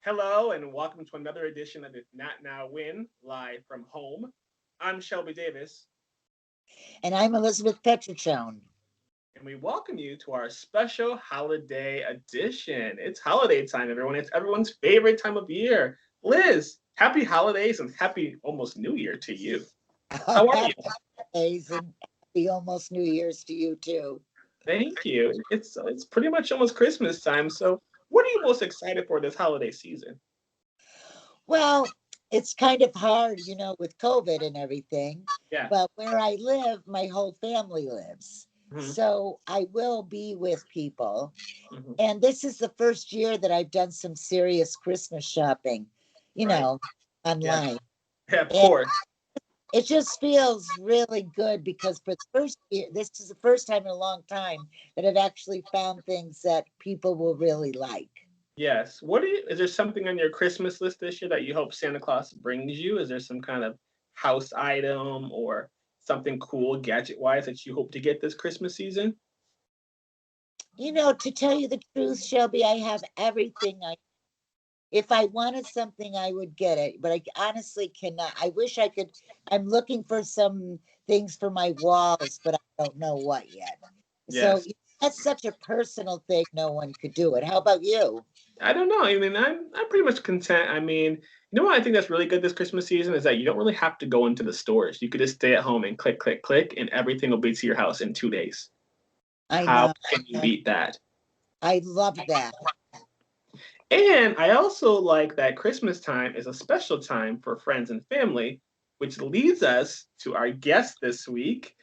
Hello and welcome to another edition of If Not Now Win, live from home. I'm Shelby Davis, And I'm Elizabeth Petrichone. and we welcome you to our special holiday edition. It's holiday time, everyone. It's everyone's favorite time of year. Liz, happy holidays and happy almost New Year to you. How are you? Happy days and happy almost New Year's to you too. Thank you. It's pretty much almost Christmas time. So, what are you most excited for this holiday season? Well, it's kind of hard, with COVID and everything, Yeah. but where I live, my whole family lives. Hmm. So I will be with people. Hmm. And this is the first year that I've done some serious Christmas shopping, you Right. know, Yeah. online. Yeah. Of And course. it just feels really good because for the first year, this is the first time in a long time that I've actually found things that people will really like. Yes. What do you is there something on your Christmas list this year that you hope Santa Claus brings you? Is there some kind of house item or something cool gadget wise that you hope to get this Christmas season? To tell you the truth, Shelby, I have everything. If I wanted something, I would get it, but I honestly cannot. I wish I could. I'm looking for some things for my walls, but I don't know what yet. So Yes. that's such a personal thing. No one could do it. How about you? I don't know. I mean, I'm pretty much content. I mean, you know what I think that's really good this Christmas season is that you don't really have to go into the stores. You could just stay at home and click, click, click, and everything will be to your house in 2 days. I How know. can you beat that? I love that. And I also like that Christmas time is a special time for friends and family, which leads us to our guest this week.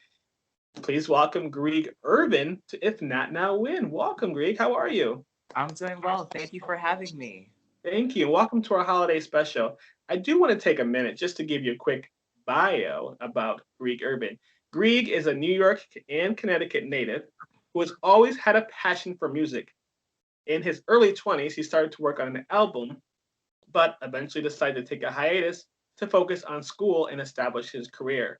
Please welcome Grieg Irvin to If Not Now Win. Welcome, Grieg. How are you? I'm doing well. Thank you for having me. Thank you. Welcome to our holiday special. I do want to take a minute just to give you a quick bio about Grieg Urban. Grieg is a New York and Connecticut native who has always had a passion for music. In his early 20s, he started to work on an album but eventually decided to take a hiatus to focus on school and establish his career.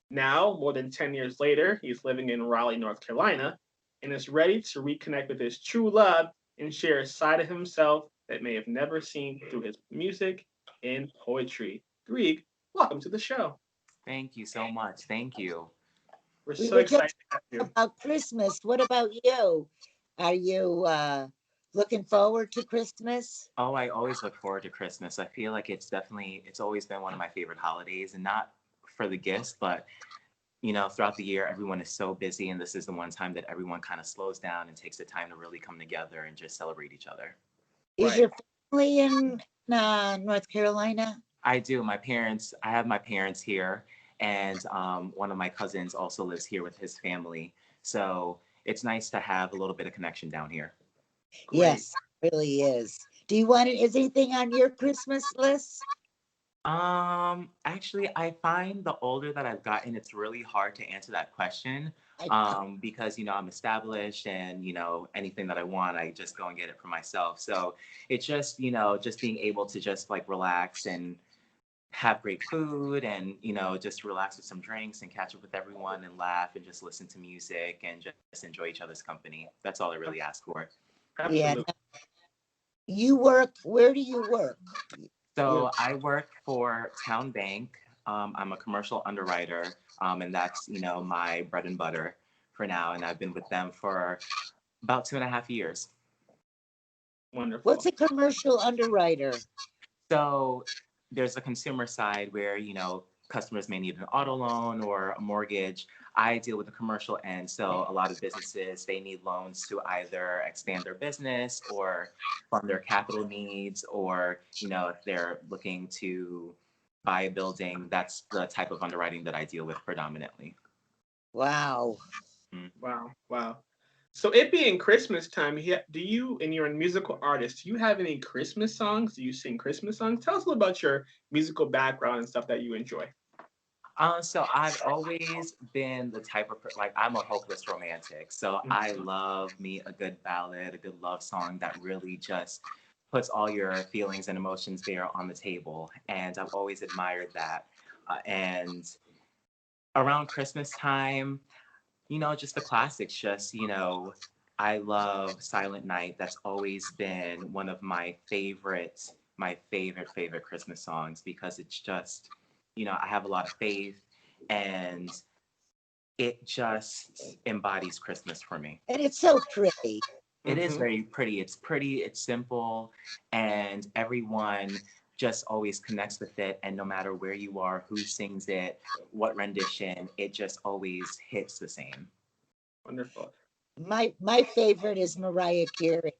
Now, more than 10 years later, he's living in Raleigh, North Carolina, and is ready to reconnect with his true love and share a side of himself that may have never seen through his music and poetry. Grieg, welcome to the show. Thank you so much. Thank you. We're We so were excited just to have you. about Christmas. What about you? Are you looking forward to Christmas? Oh, I always look forward to Christmas. I feel like it's always been one of my favorite holidays, and not for the gifts, but throughout the year, everyone is so busy, and this is the one time that everyone kind of slows down and takes the time to really come together and just celebrate each other. Is Right. your family in North Carolina? I have my parents here, and one of my cousins also lives here with his family. So it's nice to have a little bit of connection down here. Great. Yes, it really is. Do you want it? Is anything on your Christmas list? Actually, I find the older that I've gotten, it's really hard to answer that question. I, Because I'm established, and anything that I want, I just go and get it for myself. So it's just just being able to just like relax and have great food, and just relax with some drinks and catch up with everyone and laugh and just listen to music and just enjoy each other's company. That's all I really ask for. yeah. Absolutely. You work. Where do you work? You're So I work for Town Bank. I'm a commercial underwriter, and that's my bread and butter for now. And I've been with them for about 2.5 years. what's Wonderful. a commercial underwriter? So there's a consumer side where customers may need an auto loan or a mortgage. I deal with the commercial end. So a lot of businesses, they need loans to either expand their business or fund their capital needs, or if they're looking to buy a building. That's the type of underwriting that I deal with predominantly. Wow. Mm. Wow. Wow. So it being Christmas time, do you and you're a musical artist, do you have any Christmas songs? Do you sing Christmas songs? Tell us a little about your musical background and stuff that you enjoy. So I've always been the type of like, I'm a hopeless romantic. So I Mhm. love me a good ballad, a good love song that really just puts all your feelings and emotions there on the table. And I've always admired that. And around Christmas time, just the classics. Just I love Silent Night. That's always been one of my favorite my favorite Christmas songs because it's just, I have a lot of faith and it just embodies Christmas for me. And it's so pretty. It is very pretty. It's pretty, it's simple, and everyone just always connects with it. And no matter where you are, who sings it, what rendition, it just always hits the same. Wonderful. My favorite is Mariah Carey.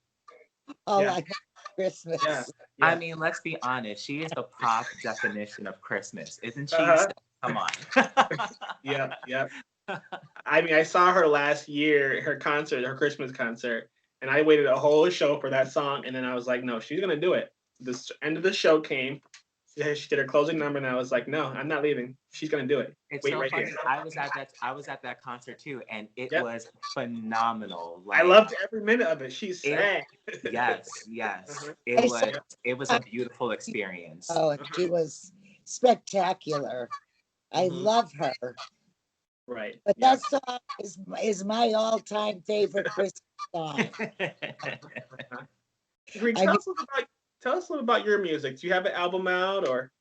All Yeah. I want Christmas. Yeah. I Yeah. mean, let's be honest. She is the pop definition of Christmas, isn't she? Uh-huh. Come on. Yep. Yep. I mean, I saw her last year, her concert, her Christmas concert, and I waited a whole show for that song, and then I was like, no, she's gonna do it. The end of the show came. She did her closing number, and I was like, no, I'm not leaving. She's gonna do it. It's Wait so right funny. here. I was at that concert too, and it Yep. was phenomenal. I loved every minute of it. She sang. Yes. Uh-huh. It was a beautiful experience. Oh, and she was spectacular. I love her. Right. But Yeah. that song is my all-time favorite Christmas song. Grieg, I tell mean- us a little about your music. Do you have an album out or?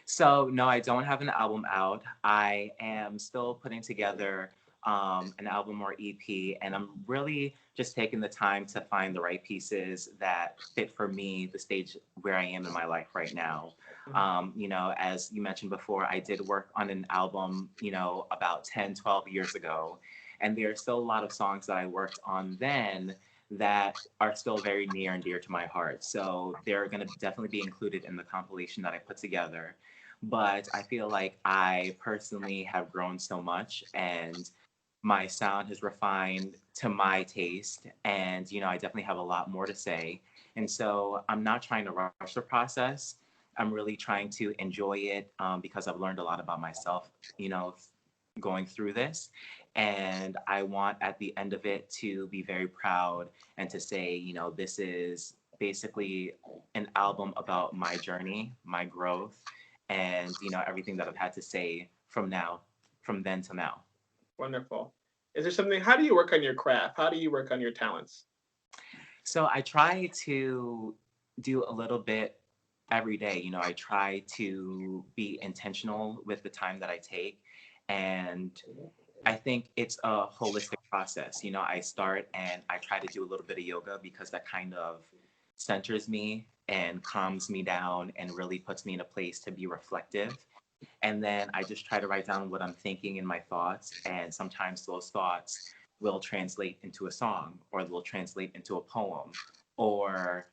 So no, I don't have an album out. I am still putting together an album or EP, and I'm really just taking the time to find the right pieces that fit for me, the stage where I am in my life right now. As you mentioned before, I did work on an album, about 10, 12 years ago, and there are still a lot of songs that I worked on then that are still very near and dear to my heart. So they're going to definitely be included in the compilation that I put together. But I feel like I personally have grown so much and my sound has refined to my taste. And, I definitely have a lot more to say. And so I'm not trying to rush the process. I'm really trying to enjoy it because I've learned a lot about myself, going through this. And I want at the end of it to be very proud and to say, this is basically an album about my journey, my growth, and everything that I've had to say from then to now. Wonderful. Is there something? How do you work on your craft? How do you work on your talents? So I try to do a little bit every day. I try to be intentional with the time that I take, and I think it's a holistic process. I start and I try to do a little bit of yoga because that kind of centers me and calms me down and really puts me in a place to be reflective. And then I just try to write down what I'm thinking in my thoughts. And sometimes those thoughts will translate into a song or they'll translate into a poem or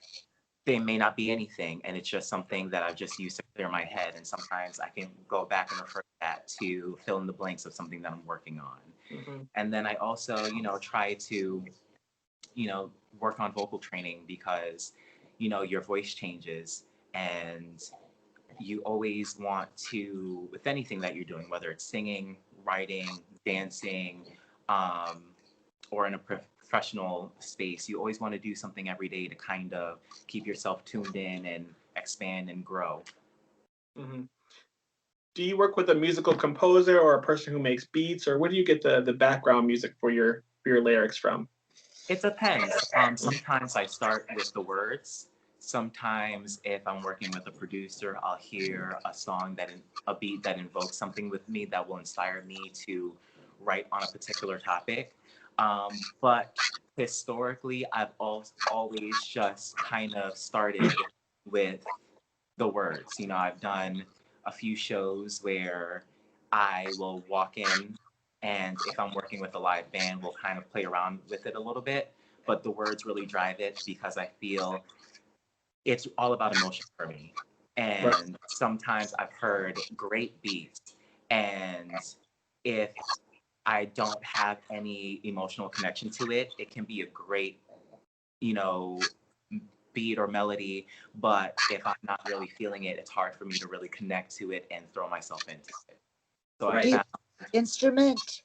they may not be anything. And it's just something that I've just used to clear my head. And sometimes I can go back and refer to that to fill in the blanks of something that I'm working on. And then I also, try to, work on vocal training because, your voice changes and you always want to, with anything that you're doing, whether it's singing, writing, dancing, or in a professional space, you always want to do something every day to kind of keep yourself tuned in and expand and grow. Mm-hmm. Do you work with a musical composer or a person who makes beats, or where do you get the background music for your lyrics from? It depends. Sometimes I start with the words. Sometimes if I'm working with a producer, I'll hear a beat that invokes something with me that will inspire me to write on a particular topic. But historically, I've always just kind of started with the words. I've done a few shows where I will walk in and if I'm working with a live band, we'll kind of play around with it a little bit, but the words really drive it because I feel it's all about emotion for me. And sometimes I've heard great beats, and if I don't have any emotional connection to it, it can be a great, you know, beat or melody, but if I'm not really feeling it, it's hard for me to really connect to it and throw myself into it. So I found Instrument.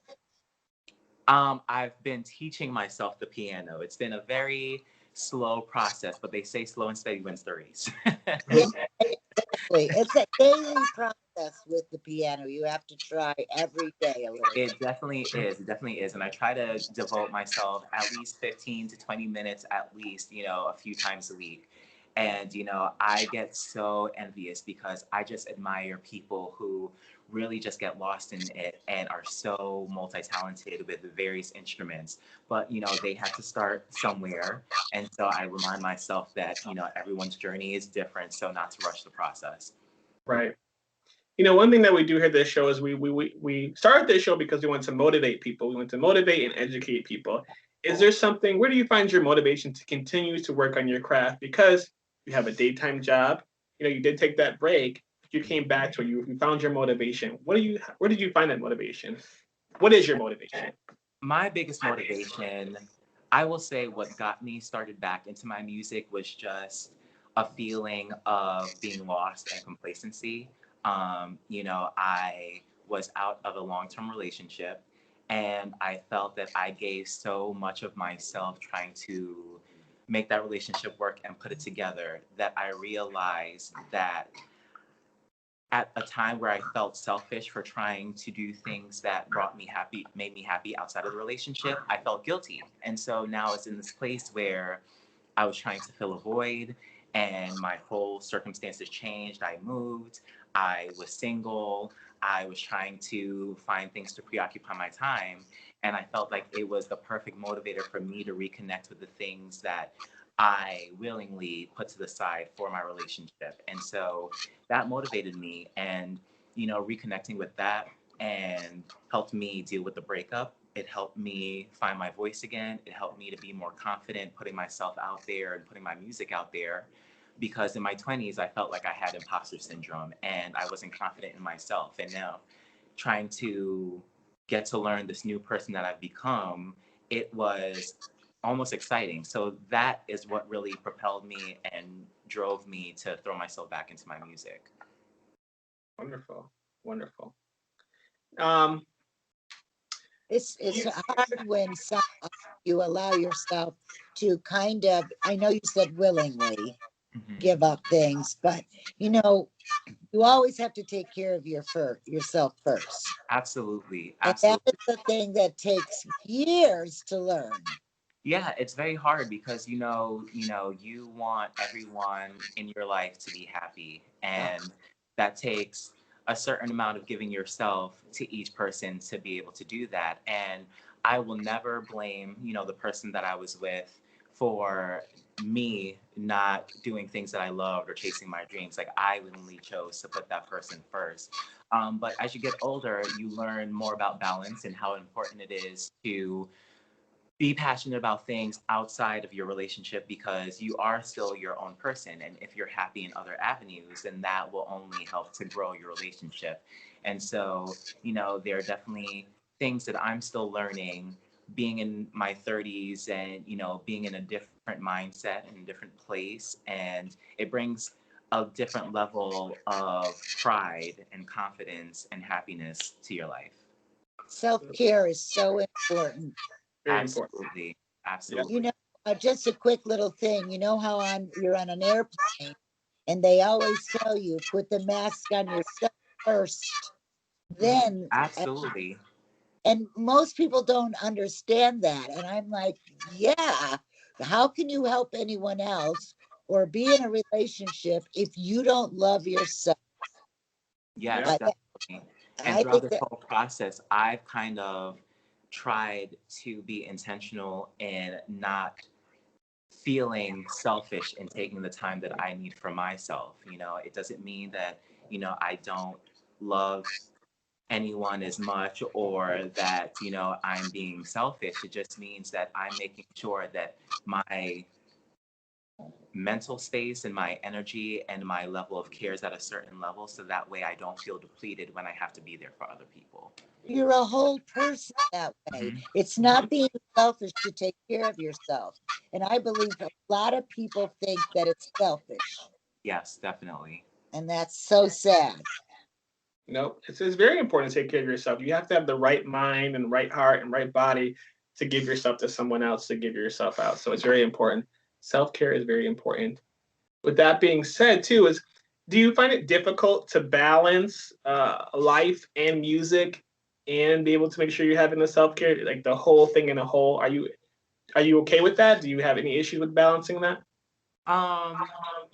I've been teaching myself the piano. It's been a very slow process, but they say slow and steady wins the race. Yeah, exactly. It's a daily process with the piano. You have to try every day a little bit. It definitely is. It definitely is. And I try to devote myself at least 15 to 20 minutes, at least, a few times a week. And, I get so envious because I just admire people who really just get lost in it and are so multi-talented with the various instruments. But, they had to start somewhere. And so I remind myself that, everyone's journey is different. So not to rush the process. Right. One thing that we do here at this show is we started this show because we want to motivate people. We want to motivate and educate people. Is there something, where do you find your motivation to continue to work on your craft? Because you have a daytime job, you did take that break, you came back to it, you found your motivation. Where did you find that motivation? What is your motivation? My biggest motivation, I will say what got me started back into my music was just a feeling of being lost and complacency. I was out of a long-term relationship and I felt that I gave so much of myself trying to make that relationship work and put it together that I realized that at a time where I felt selfish for trying to do things that made me happy outside of the relationship, I felt guilty. And so now it's in this place where I was trying to fill a void and my whole circumstances changed. I moved, I was single, I was trying to find things to preoccupy my time. And I felt like it was the perfect motivator for me to reconnect with the things that I willingly put to the side for my relationship. And so that motivated me. And, reconnecting with that and helped me deal with the breakup. It helped me find my voice again. It helped me to be more confident putting myself out there and putting my music out there. Because in my 20s, I felt like I had imposter syndrome and I wasn't confident in myself. And now trying to get to learn this new person that I've become, it was almost exciting. So that is what really propelled me and drove me to throw myself back into my music. Wonderful. Wonderful. Um, It's hard when you allow yourself to kind of, I know you said willingly give up things, but you always have to take care of yourself first. Absolutely. And that Absolutely. is the thing that takes years to learn. Yeah, it's very hard because you want everyone in your life to be happy, and that takes a certain amount of giving yourself to each person to be able to do that. And I will never blame, the person that I was with for me not doing things that I loved or chasing my dreams. Like I willingly chose to put that person first. But as you get older, you learn more about balance and how important it is to be passionate about things outside of your relationship because you are still your own person. And if you're happy in other avenues, then that will only help to grow your relationship. And so, there are definitely things that I'm still learning being in my 30s and, being in a different mindset and a different place. And it brings a different level of pride and confidence and happiness to your life. Self-care is so important. Very important. Absolutely. Absolutely. Just a quick little thing. You know how you're on an airplane and they always tell you put the mask on yourself first, then Absolutely. and most people don't understand that. And I'm like, yeah, how can you help anyone else or be in a relationship if you don't love yourself? Yes, Yeah. definitely. And I throughout think this that whole process, I've kind of tried to be intentional in not feeling selfish and taking the time that I need for myself. It doesn't mean that, I don't love anyone as much or that, I'm being selfish. It just means that I'm making sure that my mental space and my energy and my level of care is at a certain level so that way I don't feel depleted when I have to be there for other people. you're a whole person that way. Mm-hmm. It's not being selfish to take care of yourself. And I believe a lot of people think that it's selfish. Yes, definitely. And that's so sad. No, it's very important to take care of yourself. You have to have the right mind and right heart and right body to give yourself to someone else to give yourself out. So it's very important. Self-care is very important. With that being said, too, do you find it difficult to balance life and music and be able to make sure you're having the self-care, like the whole thing in a whole? Are you okay with that? Do you have any issues with balancing that? Um,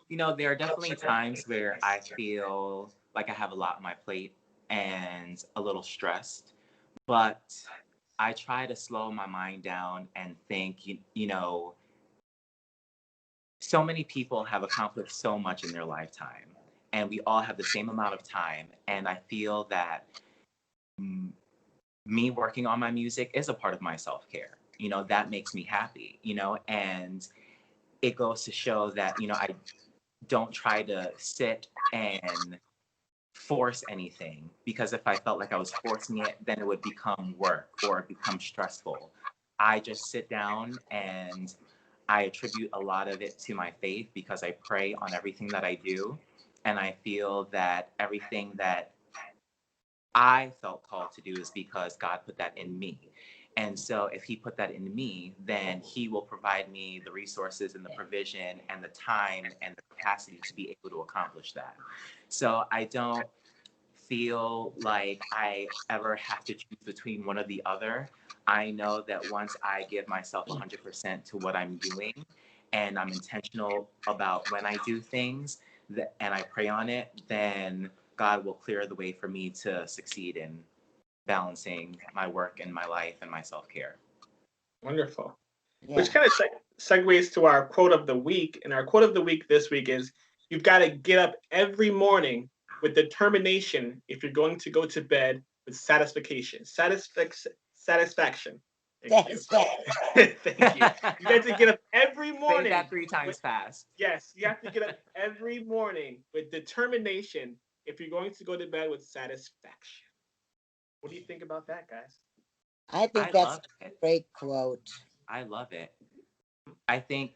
there are definitely times where I feel like I have a lot on my plate and a little stressed, but I try to slow my mind down and think, so many people have accomplished so much in their lifetime, and we all have the same amount of time. And I feel that mm, me working on my music is a part of my self care. That makes me happy, and it goes to show that, I don't try to sit and force anything, because if I felt like I was forcing it, then it would become work or become stressful. I just sit down and I attribute a lot of it to my faith, because I pray on everything that I do. And I feel that everything that I felt called to do is because God put that in me. And so if he put that in me, then he will provide me the resources and the provision and the time and the capacity to be able to accomplish that. So I don't feel like I ever have to choose between one or the other. I know that once I give myself 100% to what I'm doing, and I'm intentional about when I do things, and I pray on it, then God will clear the way for me to succeed in balancing my work and my life and my self-care. Wonderful. Yeah. Which kind of segues to our quote of the week. And our quote of the week this week is, you've got to get up every morning with determination if you're going to go to bed with satisfaction. Satisfaction. Thank you. Satisfaction. Thank you. You got to get up every Say morning. that 3 times fast. Yes, you have to get up every morning with determination if you're going to go to bed with satisfaction. What do you think about that, guys? I think I that's love a it. great quote. I love it. I think,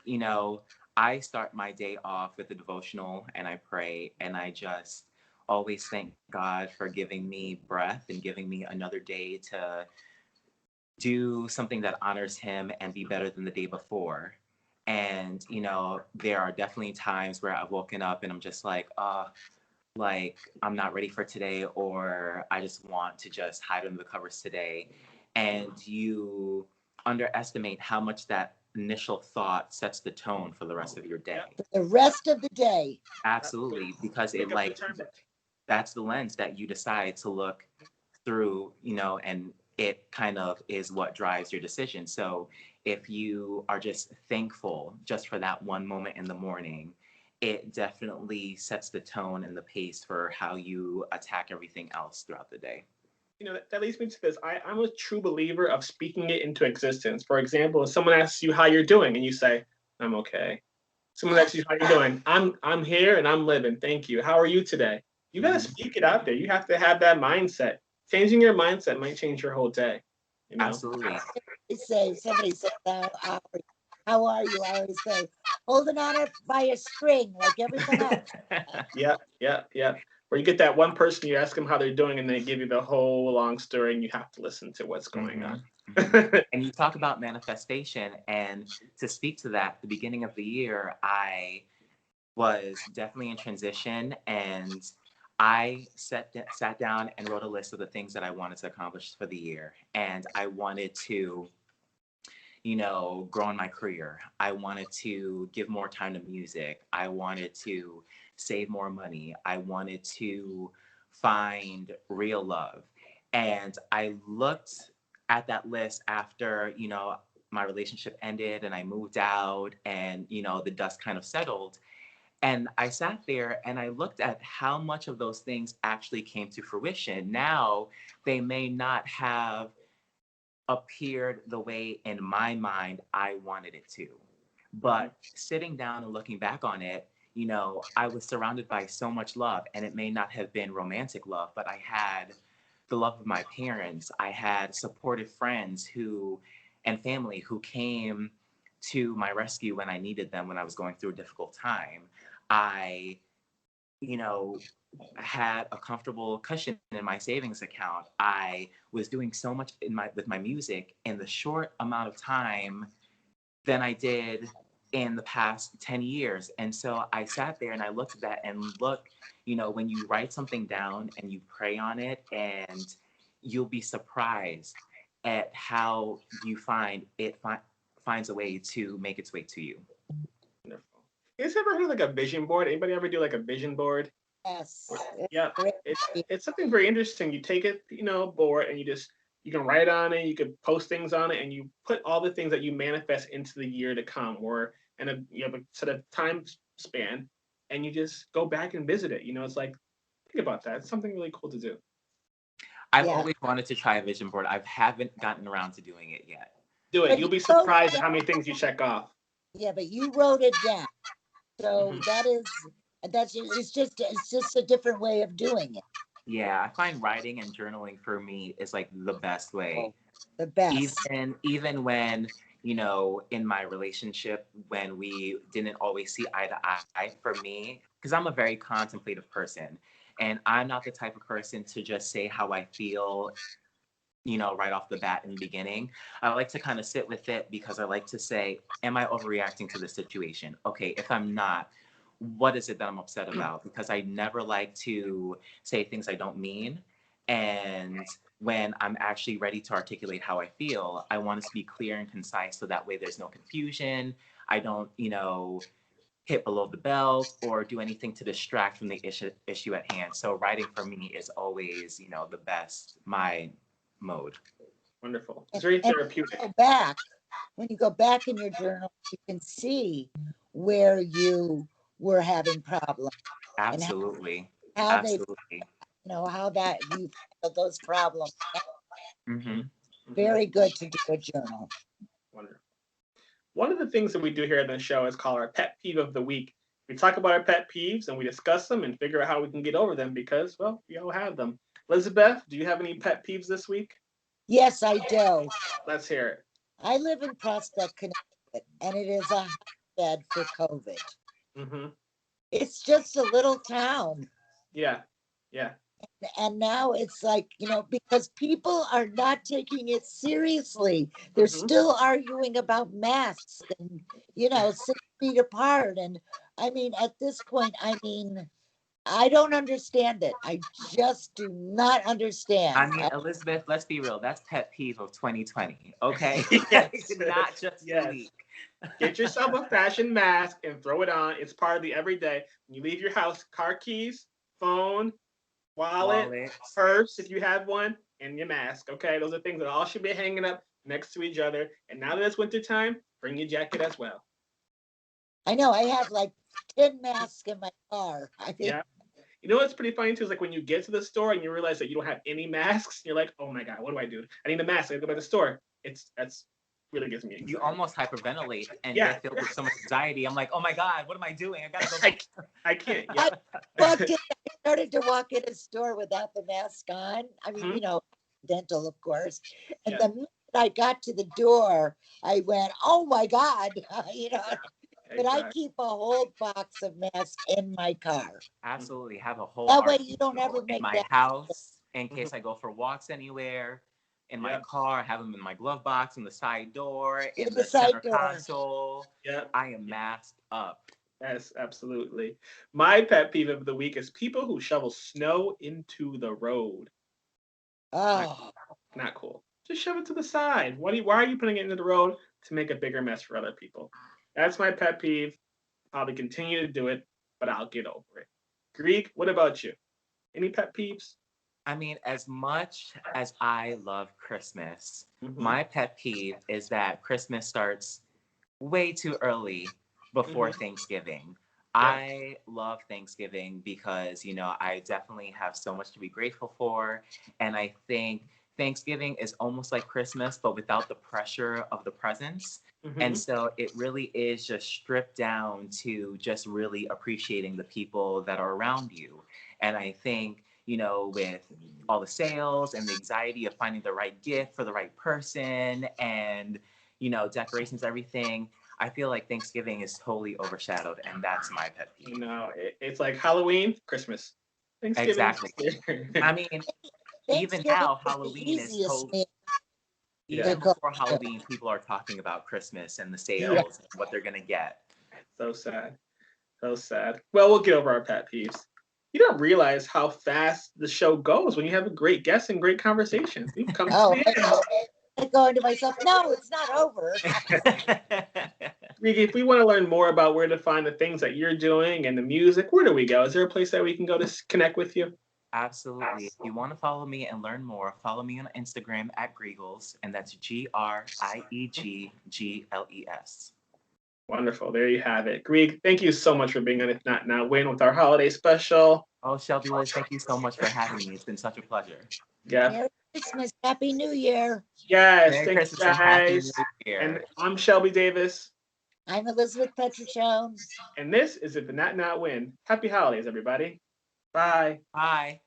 I start my day off with a devotional and I pray, and I just always thank God for giving me breath and giving me another day to do something that honors him and be better than the day before. And, there are definitely times where I've woken up and I'm just like I'm not ready for today, or I just want to just hide under the covers today. And you underestimate how much that initial thought sets the tone for the rest of your day. Yep. For the rest of the day. Absolutely, because Wake it up like determined. that's the lens that you decide to look through, and it kind of is what drives your decision. So if you are just thankful just for that one moment in the morning, it definitely sets the tone and the pace for how you attack everything else throughout the day. That leads me to this. I'm a true believer of speaking it into existence. For example, if someone asks you how you're doing and you say, I'm okay. Someone asks you how you're doing, I'm here and I'm living. Thank you. How are you today? You gotta Mhm. speak it out there. You have to have that mindset. Changing your mindset might change your whole day. You know? Absolutely. They say, if somebody says, how are you? I always say, holding on it by a string like everyone else. Yeah, yeah, yeah. Where you get that one person, you ask them how they're doing, and they give you the whole long story, and you have to listen to what's going Mhm, on. mhm. And you talk about manifestation, and to speak to that, the beginning of the year, I was definitely in transition, and I sat down and wrote a list of the things that I wanted to accomplish for the year. And I wanted to, grow in my career. I wanted to give more time to music. I wanted to save more money. I wanted to find real love. And I looked at that list after, my relationship ended and I moved out, and, the dust kind of settled. And I sat there and I looked at how much of those things actually came to fruition. Now, they may not have appeared the way in my mind I wanted it to. But sitting down and looking back on it, I was surrounded by so much love, and it may not have been romantic love, but I had the love of my parents. I had supportive friends and family who came to my rescue when I needed them, when I was going through a difficult time. I, you know, had a comfortable cushion in my savings account. I was doing so much with my music in the short amount of time than I did in the past 10 years. And so I sat there and I looked at that and look, when you write something down and you pray on it, and you'll be surprised at how you find it finds a way to make its way to you. Wonderful. You guys ever heard of like a vision board? Anybody ever do like a vision board? Yes. Yeah, Great. it's something very interesting. You take it, board, and you can write on it. You can post things on it, and you put all the things that you manifest into the year to come, or you have a set of time span, and you just go back and visit it. It's like think about that. It's something really cool to do. I've Yeah. always wanted to try a vision board. I haven't gotten around to doing it yet. Do it. But You'll be you wrote it surprised at how down. many things you check off. Yeah, but you wrote it down. So Mhm. it's just a different way of doing it. Yeah, I find writing and journaling for me is like the best way. The best. Even when, in my relationship, when we didn't always see eye to eye, for me, because I'm a very contemplative person, and I'm not the type of person to just say how I feel, right off the bat in the beginning. I like to kind of sit with it because I like to say, am I overreacting to the situation? Okay, if I'm not, what is it that I'm upset about? Because I never like to say things I don't mean. And when I'm actually ready to articulate how I feel, I want it to be clear and concise so that way there's no confusion. I don't, hit below the belt or do anything to distract from the issue at hand. So writing for me is always, the best, my mode. Wonderful. It's very And therapeutic. when you go back in your journal, you can see where you were having problems and Absolutely. how they, Absolutely. how that you handled those problems. Mm-hmm. Very good to do a journal. Wonderful. One of the things that we do here on the show is called our pet peeve of the week. We talk about our pet peeves and we discuss them and figure out how we can get over them because, well, we all have them. Elizabeth, do you have any pet peeves this week? Yes, I do. Let's hear it. I live in Prospect, Connecticut, and it is a hotbed for COVID. Mm-hmm. It's just a little town. Yeah. Yeah. And now it's like, because people are not taking it seriously. They're Mm-hmm. still arguing about masks and, 6 feet apart. And I mean, at this point, I don't understand it. I just do not understand. I mean, Elizabeth, let's be real. That's pet peeve of 2020, okay? Yes. Not just Yes. unique. Get yourself a fashion mask and throw it on. It's part of the everyday. When you leave your house, car keys, phone, wallet, purse, if you have one, and your mask. Okay, those are things that all should be hanging up next to each other. And now that it's winter time, bring your jacket as well. I know I have like 10 masks in my car. Yeah. You know what's pretty funny too is like when you get to the store and you realize that you don't have any masks, you're like, oh my god, what do I do? I need a mask. I gotta go to the store. That's really gives me anxiety. You almost hyperventilate and Yeah. get filled with so much anxiety. I'm like, oh my god, what am I doing? I gotta go I, I can't. Yeah. I started to walk in a store without the mask on. I mean, Mhm. dental, of course. And Yeah. the minute I got to the door, I went, oh my God, But I Exactly. keep a whole box of masks in my car. Absolutely. Have a whole That way you don't ever in make my that. house in case I go for walks anywhere. In my Yeah. car, I have them in my glove box, in the side door, in the the side center door. console. Yeah. I am masked up. Yes, absolutely. My pet peeve of the week is people who shovel snow into the road. Oh, Not cool. Just shove it to the side. Why are you putting it into the road to make a bigger mess for other people? That's my pet peeve. Probably continue to do it, but I'll get over it. Greek, what about you? Any pet peeves? I mean, as much as I love Christmas, Mhm. my pet peeve is that Christmas starts way too early before Thanksgiving. I love Thanksgiving because, I definitely have so much to be grateful for. And I think Thanksgiving is almost like Christmas, but without the pressure of the presents. And so it really is just stripped down to just really appreciating the people that are around you. And I think, with all the sales and the anxiety of finding the right gift for the right person and, decorations, everything, I feel like Thanksgiving is totally overshadowed, and that's my pet peeve. It's like Halloween, Christmas, Thanksgiving. Exactly. I mean, even now, Halloween is totally. Even before Halloween, people are talking about Christmas and the sales and what they're gonna get. So sad. So sad. Well, we'll get over our pet peeves. You don't realize how fast the show goes when you have a great guest and great conversations. We've come to the end. I'm going to myself, no, it's not over. Grieg, if we want to learn more about where to find the things that you're doing and the music, where do we go? Is there a place that we can go to connect with you? Absolutely. If you want to follow me and learn more, follow me on Instagram at Griegles, and that's GRIEGGLES. Wonderful. There you have it. Grieg, thank you so much for being on If Not Now When with our holiday special. Oh, Shelby Liz, thank you so much for having me. It's been such a pleasure. Yeah. Merry Christmas, Happy New Year. Yes. Merry Thanks, Christmas and Happy guys. New Year. And I'm Shelby Davis. I'm Elizabeth Petrichone. And this is If Not Now When. Happy holidays, everybody. Bye. Bye.